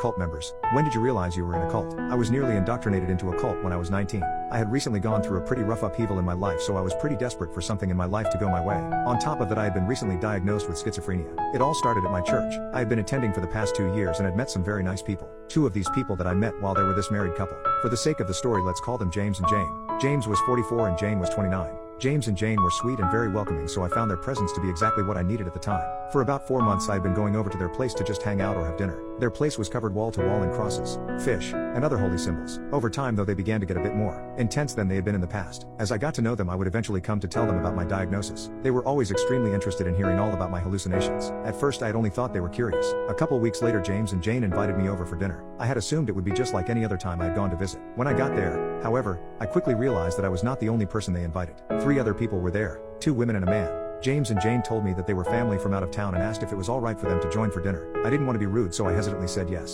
cult members. When did you realize you were in a cult? I was nearly indoctrinated into a cult when I was 19. I had recently gone through a pretty rough upheaval in my life, so I was pretty desperate for something in my life to go my way. On top of that, I had been recently diagnosed with schizophrenia. It all started at my church. I had been attending for the past 2 years and had met some very nice people. Two of these people that I met while they were this married couple. For the sake of the story, let's call them James and Jane. James was 44 and Jane was 29. James and Jane were sweet and very welcoming, so I found their presence to be exactly what I needed at the time. For about 4 months I had been going over to their place to just hang out or have dinner. Their place was covered wall to wall in crosses, fish, and other holy symbols. Over time though, they began to get a bit more intense than they had been in the past. As I got to know them, I would eventually come to tell them about my diagnosis. They were always extremely interested in hearing all about my hallucinations. At first I had only thought they were curious. A couple weeks later, James and Jane invited me over for dinner. I had assumed it would be just like any other time I had gone to visit. When I got there, however, I quickly realized that I was not the only person they invited. 3 other people were there, 2 women and a man. James and Jane told me that they were family from out of town and asked if it was alright for them to join for dinner. I didn't want to be rude, so I hesitantly said yes.